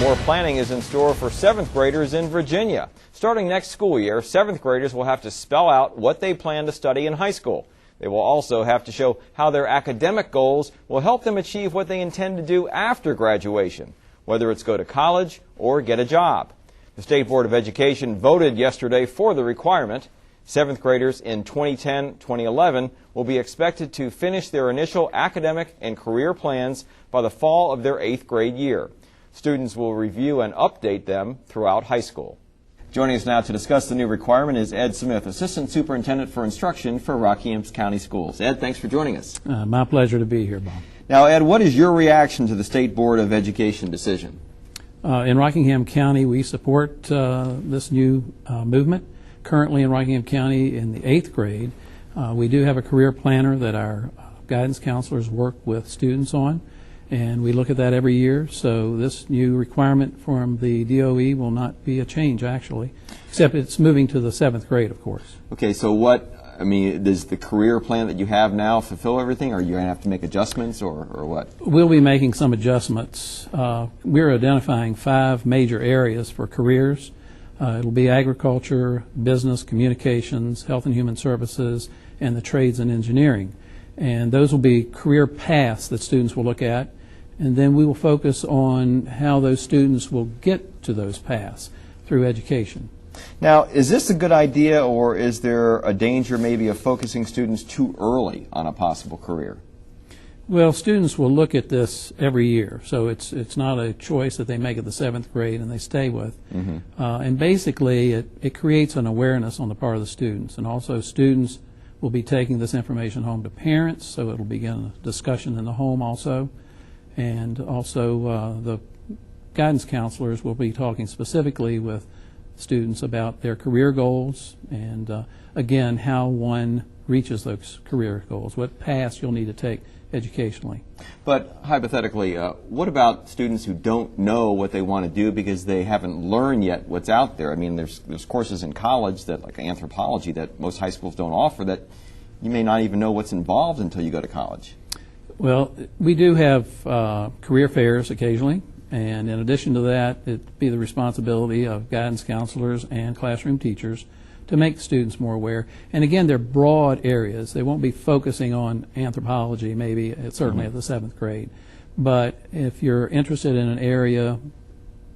More planning is in store for 7th graders in Virginia. Starting next school year, 7th graders will have to spell out what they plan to study in high school. They will also have to show how their academic goals will help them achieve what they intend to do after graduation, whether it's go to college or get a job. The State Board of Education voted yesterday for the requirement. 7th graders in 2010-2011 will be expected to finish their initial academic and career plans by the fall of their 8th grade year. Students will review and update them throughout high school. Joining us now to discuss the new requirement is Ed Smith, Assistant Superintendent for Instruction for Rockingham County Schools. Ed, thanks for joining us. My pleasure to be here, Bob. Now, Ed, what is your reaction to the State Board of Education decision? In Rockingham County, we support this new movement. Currently in Rockingham County in the 8th grade, we do have a career planner that our guidance counselors work with students on, and we look at that every year. So this new requirement from the DOE will not be a change, actually, except it's moving to the 7th grade, of course. Okay, so does the career plan that you have now fulfill everything, or are you going to have to make adjustments, or what? We'll be making some adjustments. We're identifying 5 major areas for careers. It'll be agriculture, business, communications, health and human services, and the trades and engineering. And those will be career paths that students will look at, and then we will focus on how those students will get to those paths through education. Now, is this a good idea, or is there a danger maybe of focusing students too early on a possible career? Well, students will look at this every year, so it's not a choice that they make at the 7th grade and they stay with. Mm-hmm. And basically, it creates an awareness on the part of the students, and also students will be taking this information home to parents, so it will begin a discussion in the home also. And also the guidance counselors will be talking specifically with students about their career goals and, again, how one reaches those career goals, what paths you'll need to take educationally. But hypothetically, what about students who don't know what they want to do because they haven't learned yet what's out there? I mean, there's courses in college, that like anthropology, that most high schools don't offer, that you may not even know what's involved until you go to college. Well, we do have career fairs occasionally, and in addition to that, it'd be the responsibility of guidance counselors and classroom teachers to make students more aware. And again, they're broad areas. They won't be focusing on anthropology, maybe, certainly at the 7th grade. But if you're interested in an area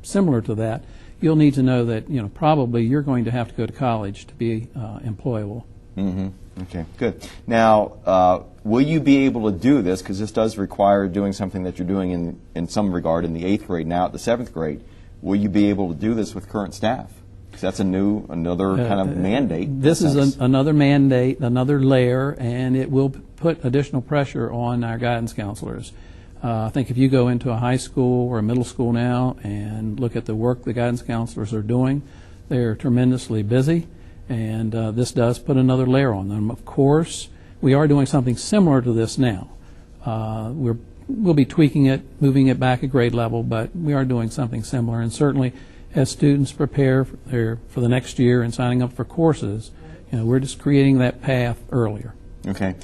similar to that, you'll need to know that, probably you're going to have to go to college to be employable. Mm-hmm. Okay, good. Now, will you be able to do this, because this does require doing something that you're doing in some regard in the 8th grade now at the 7th grade, will you be able to do this with current staff? Because that's another kind of mandate. This is another mandate, another layer, and it will put additional pressure on our guidance counselors. I think if you go into a high school or a middle school now and look at the work the guidance counselors are doing, they're tremendously busy, and this does put another layer on them. Of course, we are doing something similar to this now. We'll be tweaking it, moving it back a grade level, but we are doing something similar, and certainly as students prepare for the next year and signing up for courses, we're just creating that path earlier. Okay.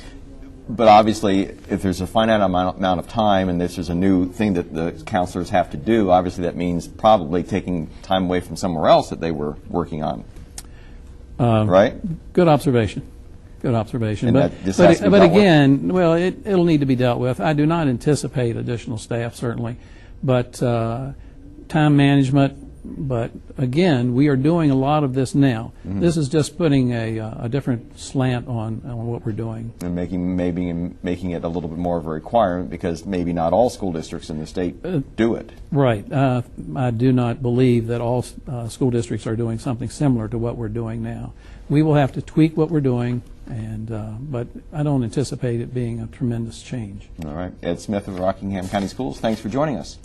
But obviously, if there's a finite amount of time and this is a new thing that the counselors have to do, obviously that means probably taking time away from somewhere else that they were working on. Right? Good observation. Good observation. And but again, well, it'll need to be dealt with. I do not anticipate additional staff, certainly, but time management. But again, we are doing a lot of this now. Mm-hmm. This is just putting a different slant on what we're doing. And making it a little bit more of a requirement, because maybe not all school districts in the state do it. Right. I do not believe that all school districts are doing something similar to what we're doing now. We will have to tweak what we're doing, but I don't anticipate it being a tremendous change. All right. Ed Smith of Rockingham County Schools, thanks for joining us.